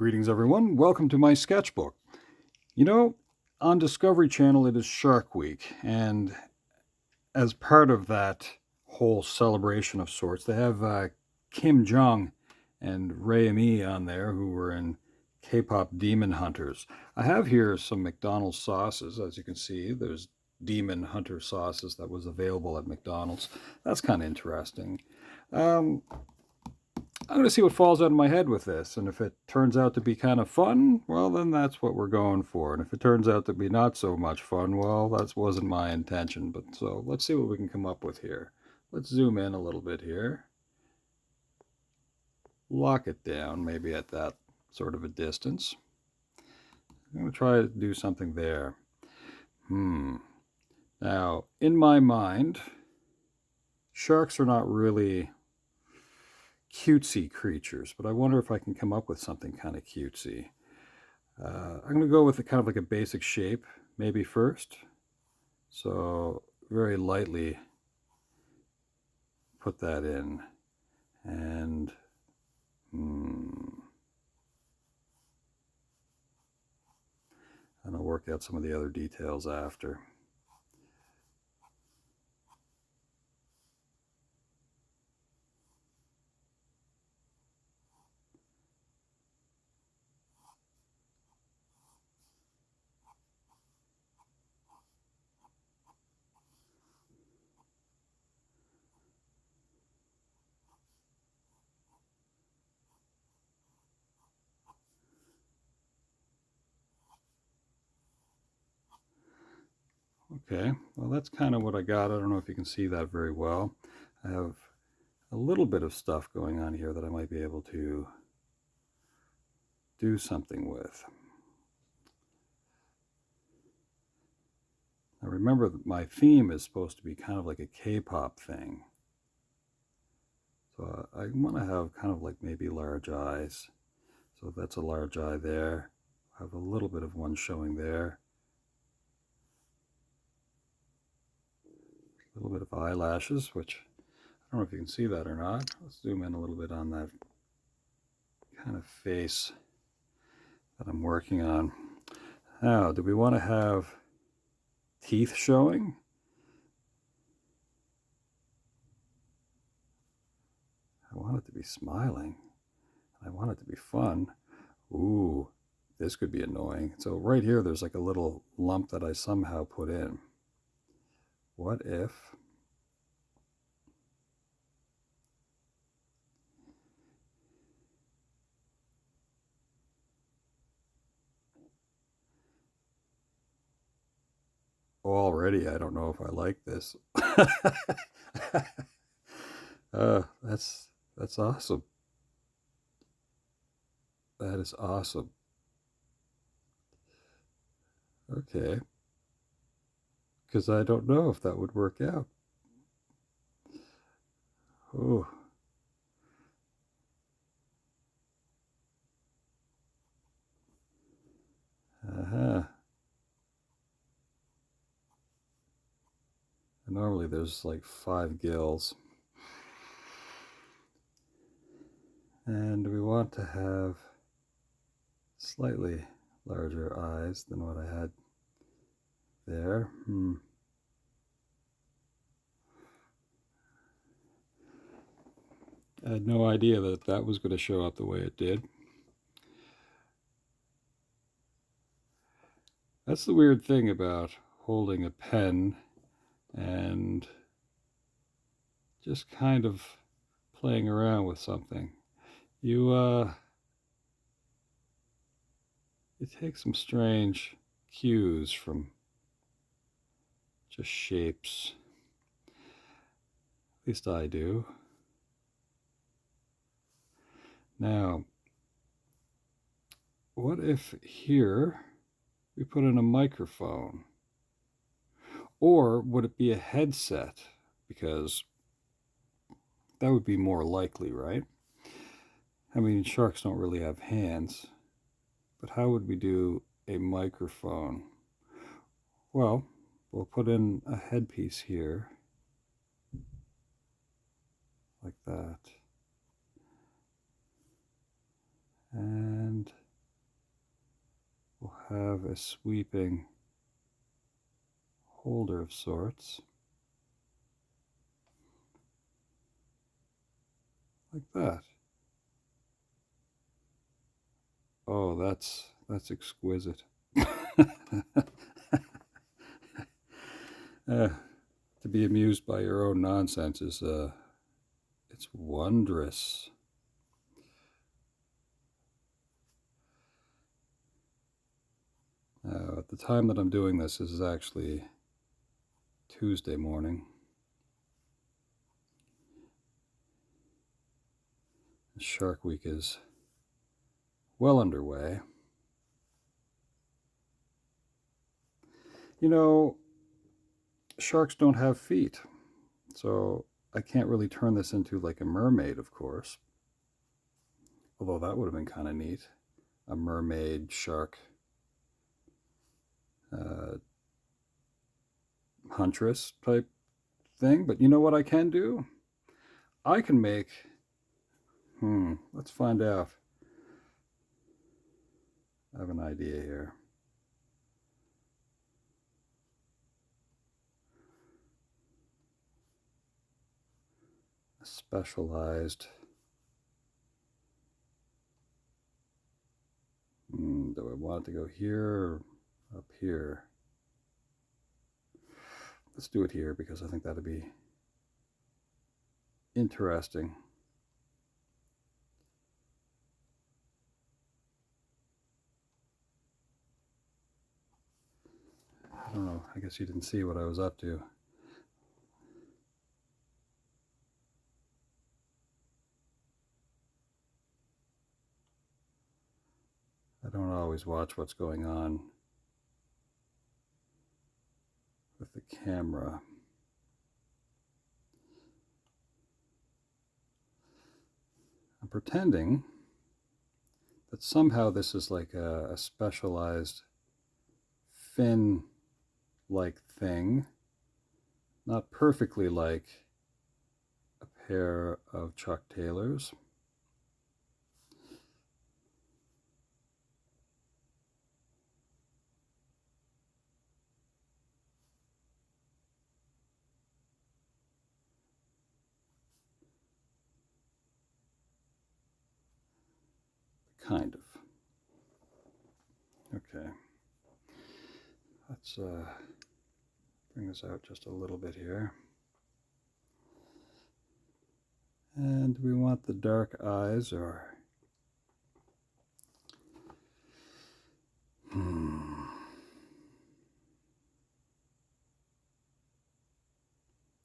Greetings, everyone. Welcome to my sketchbook. You know, on Discovery Channel, it is Shark Week, and as part of that whole celebration of sorts, they have Kim Jong and Ray Me on there, who were in K-pop Demon Hunters. I have here some McDonald's sauces. As you can see, there's Demon Hunter sauces that was available at McDonald's. That's kind of interesting. Um, I'm going to see what falls out of my head with this. And if it turns out to be kind of fun, well, then that's what we're going for. And if it turns out to be not so much fun, well, that wasn't my intention. But so let's see what we can come up with here. Let's zoom in a little bit here. Lock it down, maybe at that sort of a distance. I'm going to try to do something there. Now, in my mind, sharks are not really cutesy creatures, but I wonder if I can come up with something kind of cutesy. I'm going to go with kind of like a basic shape, maybe first. So very lightly put that in, and I'll work out some of the other details after. Okay, well, that's kind of what I got. I don't know if you can see that very well. I have a little bit of stuff going on here that I might be able to do something with. Now remember that my theme is supposed to be kind of like a K-pop thing. So I want to have kind of like maybe large eyes. So that's a large eye there. I have a little bit of one showing there. A little bit of eyelashes, which I don't know if you can see that or not. Let's zoom in a little bit on that kind of face that I'm working on. Now, do we want to have teeth showing? I want it to be smiling. I want it to be fun. Ooh, this could be annoying. So right here, there's like a little lump that I somehow put in. What if already I don't know if I like this. That's awesome. That is awesome. Okay. Because I don't know if that would work out. Oh. Uh-huh. And normally there's like 5 gills. And we want to have slightly larger eyes than what I had there. I had no idea that that was going to show up the way it did. That's the weird thing about holding a pen and just kind of playing around with something. You take some strange cues from just shapes. At least I do. Now, what if here we put in a microphone? Or would it be a headset? Because that would be more likely, right? I mean, sharks don't really have hands, but how would we do a microphone? Well, we'll put in a headpiece here, like that. And have a sweeping holder of sorts, like that. Oh, that's exquisite. To be amused by your own nonsense is it's wondrous. At the time that I'm doing this is actually Tuesday morning. Shark Week is well underway. You know, sharks don't have feet, so I can't really turn this into like a mermaid, of course. Although that would have been kind of neat. A mermaid shark uh, huntress type thing. But you know what I can do? I can make, let's find out. I have an idea here. A specialized, do I want it to go here or up here? Let's do it here because I think that'd be interesting. I don't know. I guess you didn't see what I was up to. I don't always watch what's going on with the camera. I'm pretending that somehow this is like a specialized fin-like thing, not perfectly like a pair of Chuck Taylors. Kind of. Okay. Let's bring this out just a little bit here. And do we want the dark eyes or...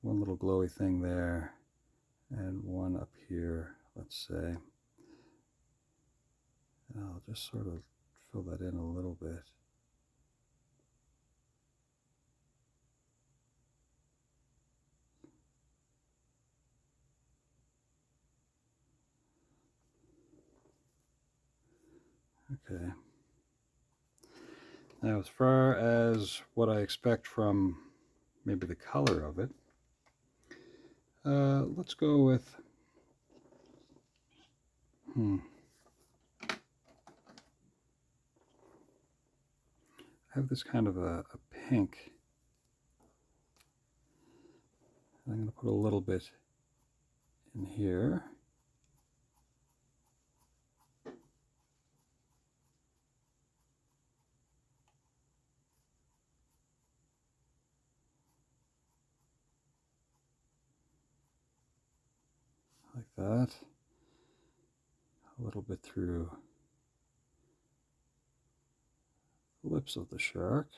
One little glowy thing there and one up here, let's say. And I'll just sort of fill that in a little bit. Okay. Now, as far as what I expect from maybe the color of it, let's go with, I have this kind of a pink. I'm going to put a little bit in here. Like that. A little bit through the lips of the shark.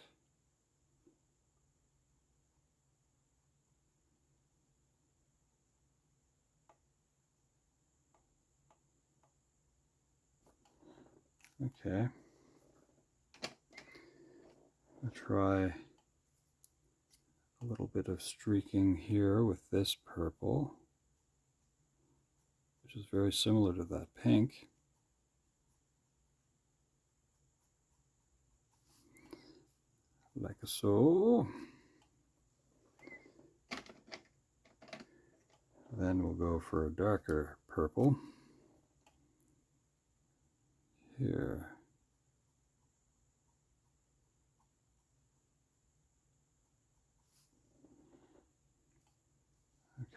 Okay. I'll try a little bit of streaking here with this purple, which is very similar to that pink. Like so. Then we'll go for a darker purple here.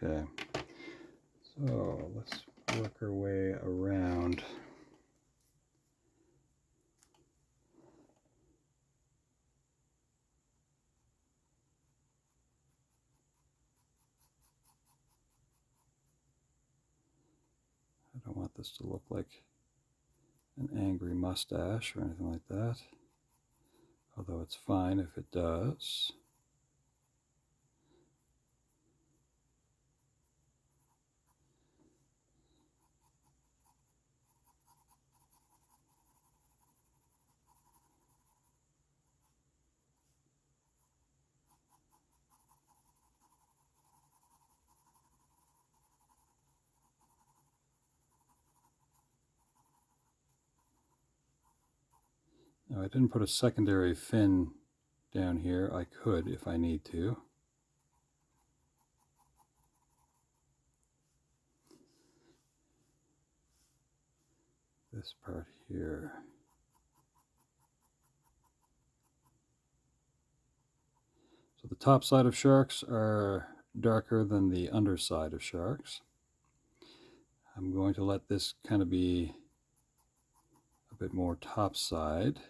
Okay, so let's work our way around. I don't want this to look like an angry mustache or anything like that, although it's fine if it does. Now, I didn't put a secondary fin down here. I could if I need to. This part here. So the top side of sharks are darker than the underside of sharks. I'm going to let this kind of be a bit more top side,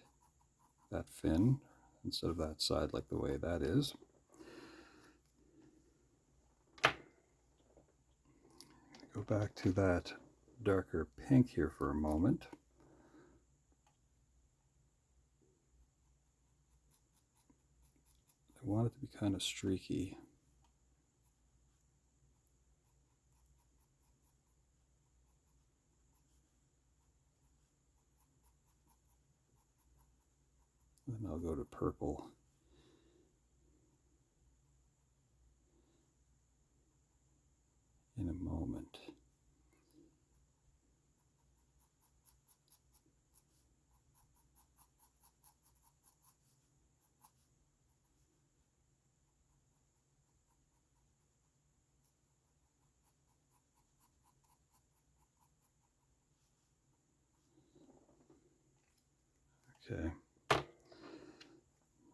that fin, instead of that side like the way that is. Go back to that darker pink here for a moment. I want it to be kind of streaky. And I'll go to purple. In a moment. Okay.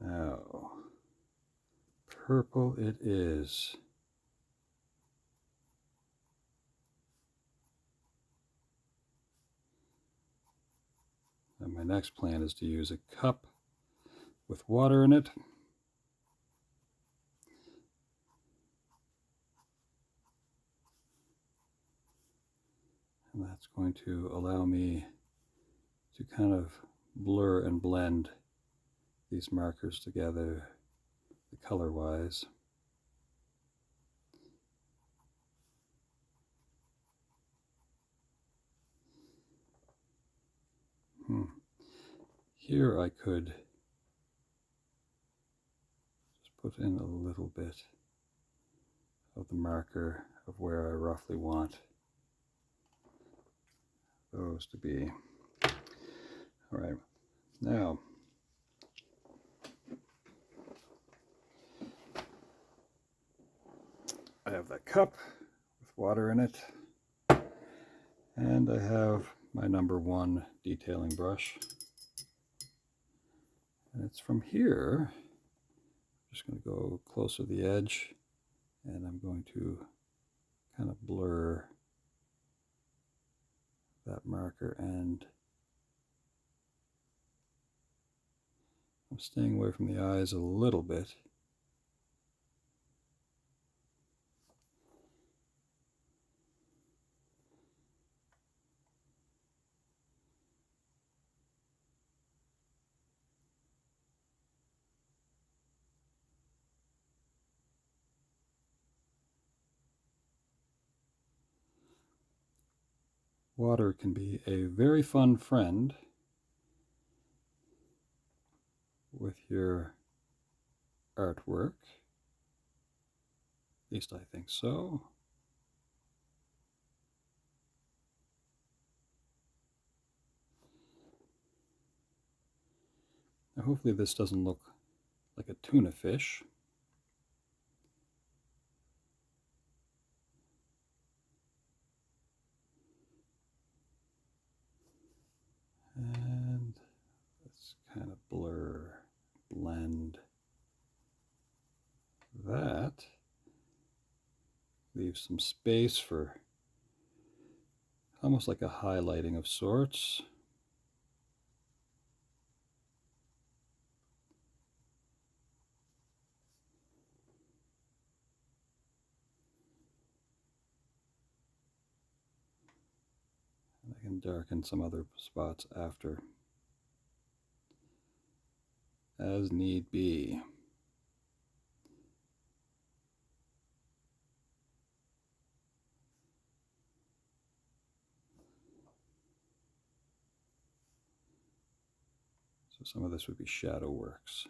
Now, purple it is. And my next plan is to use a cup with water in it. And that's going to allow me to kind of blur and blend these markers together, color-wise. Here I could just put in a little bit of the marker of where I roughly want those to be. All right, now I have that cup with water in it, and I have my #1 detailing brush. And it's from here, I'm just going to go closer to the edge, and I'm going to kind of blur that marker, and I'm staying away from the eyes a little bit. Water can be a very fun friend with your artwork. At least I think so. Now hopefully this doesn't look like a tuna fish. And let's kind of blend that. leave some space for almost like a highlighting of sorts. And I can darken some other spots after, as need be. So some of this would be shadow works.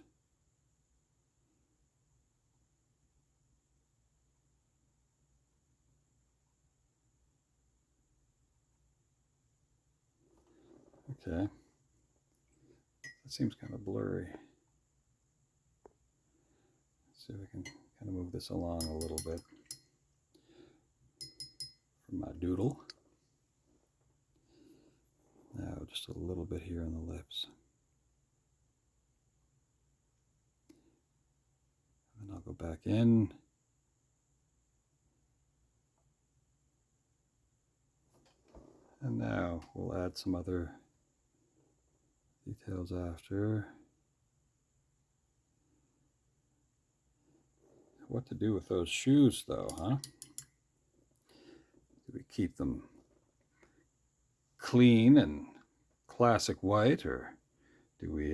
Okay. That seems kind of blurry. Let's see if I can kind of move this along a little bit from my doodle. Now just a little bit here on the lips. And I'll go back in. And now we'll add some other details after. What to do with those shoes though, huh? Do we keep them clean and classic white, or do we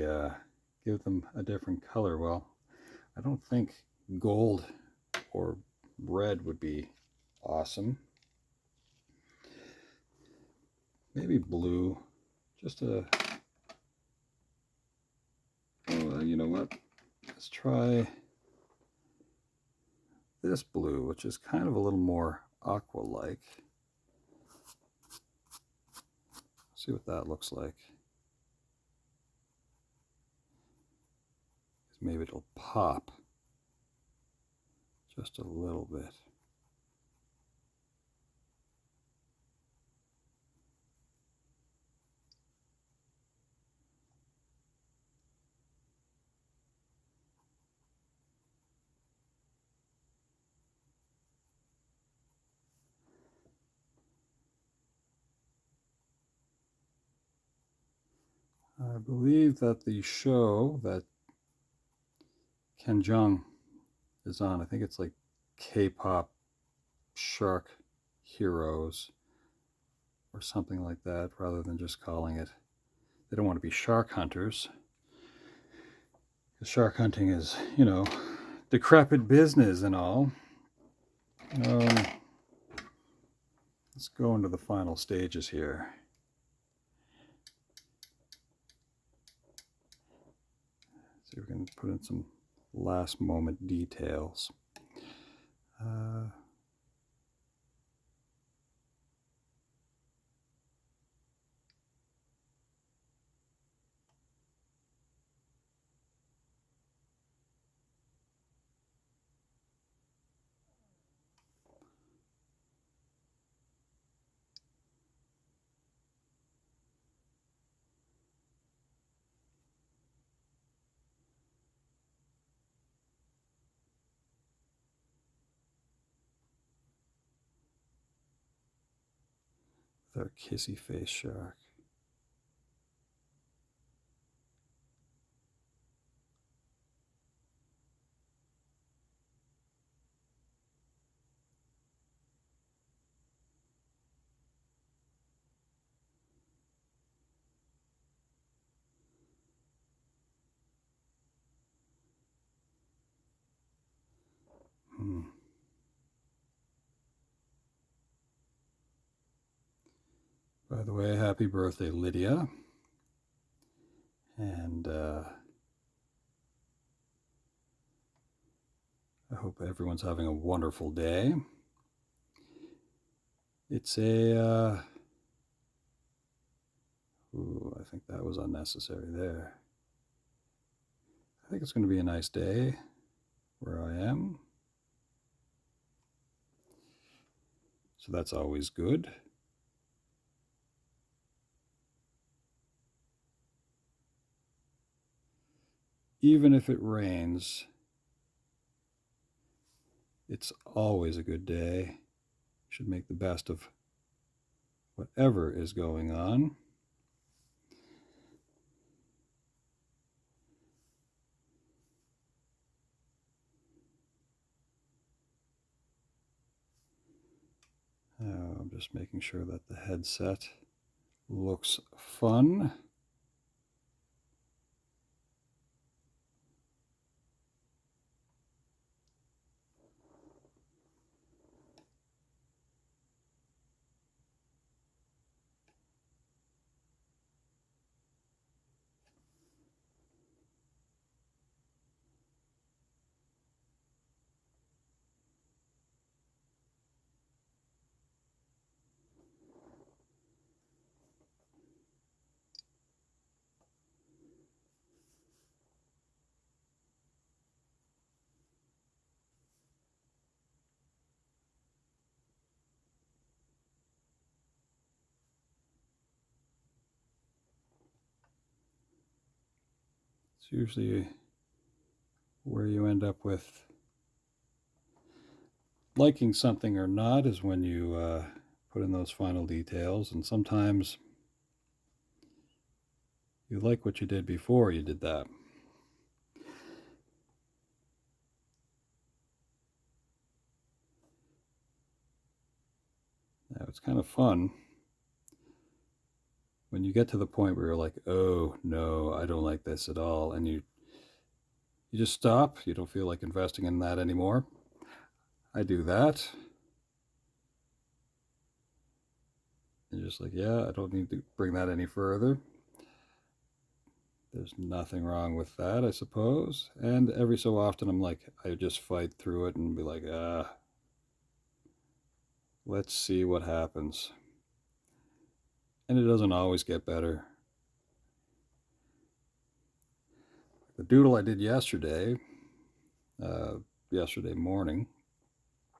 give them a different color? Well, I don't think gold or red would be awesome. Maybe blue, just a, oh, you know what? Let's try this blue, which is kind of a little more aqua-like. See what that looks like. Maybe it'll pop just a little bit. I believe that the show that Ken Jeong is on, I think it's like K-pop shark heroes or something like that, rather than just calling it. They don't want to be shark hunters, because shark hunting is, you know, decrepit business and all. Let's go into the final stages here. See if we can put in some last moment details. With our kissy face shark. By the way, happy birthday, Lydia. And I hope everyone's having a wonderful day. It's a, ooh, I think that was unnecessary there. I think it's going to be a nice day where I am. So that's always good. Even if it rains, it's always a good day. Should make the best of whatever is going on. I'm just making sure that the headset looks fun. It's usually where you end up with liking something or not is when you put in those final details, and sometimes you like what you did before you did that. Now it's kind of fun when you get to the point where you're like, oh no, I don't like this at all, and you just stop. You don't feel like investing in that anymore. I do that. You're just like, yeah, I don't need to bring that any further. There's nothing wrong with that, I suppose. And every so often I'm like, I just fight through it and be like, let's see what happens. And it doesn't always get better. The doodle I did yesterday morning,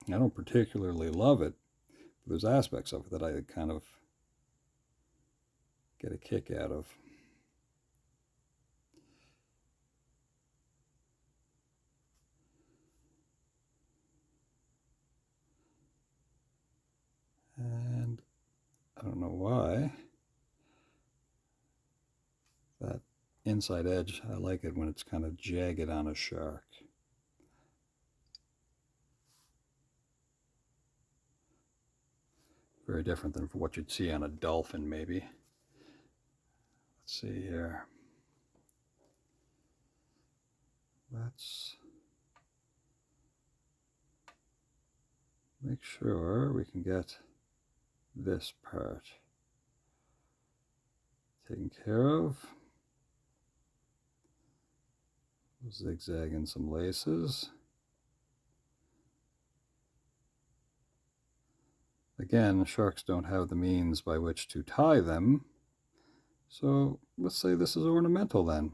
I don't particularly love it, but there's aspects of it that I kind of get a kick out of. And I don't know why that inside edge, I like it when it's kind of jagged on a shark. Very different than what you'd see on a dolphin, maybe. Let's see here. Let's make sure we can get this part taken care of. Zigzag in some laces. Again, sharks don't have the means by which to tie them, so let's say this is ornamental then.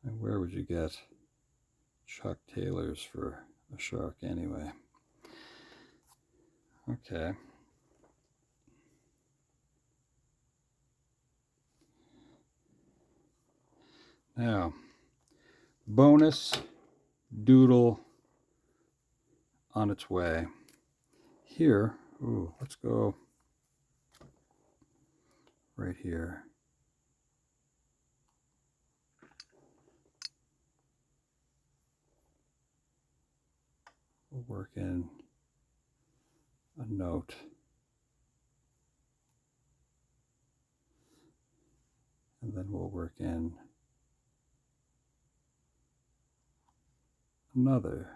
And where would you get Chuck Taylors for a shark anyway? Okay. Now, bonus doodle on its way. Here, ooh, let's go right here. We'll work in a note. And then we'll work in another.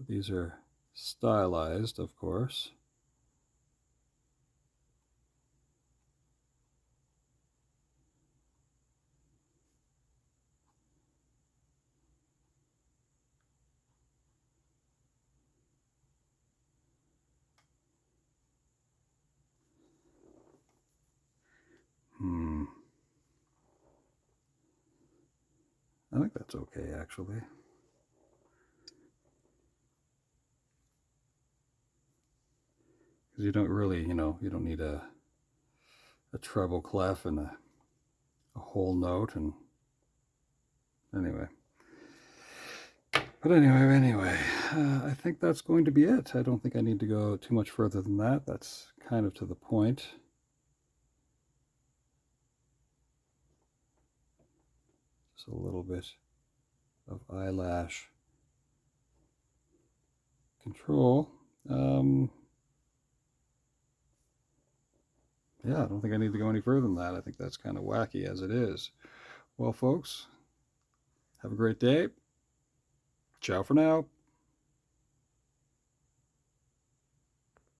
These are stylized, of course. I think think that's okay, actually. Because you don't really, you don't need a treble clef and a whole note. And anyway. But anyway, I think that's going to be it. I don't think I need to go too much further than that. That's kind of to the point. Just a little bit of eyelash control. Yeah, I don't think I need to go any further than that. I think that's kind of wacky as it is. Well, folks, have a great day. Ciao for now.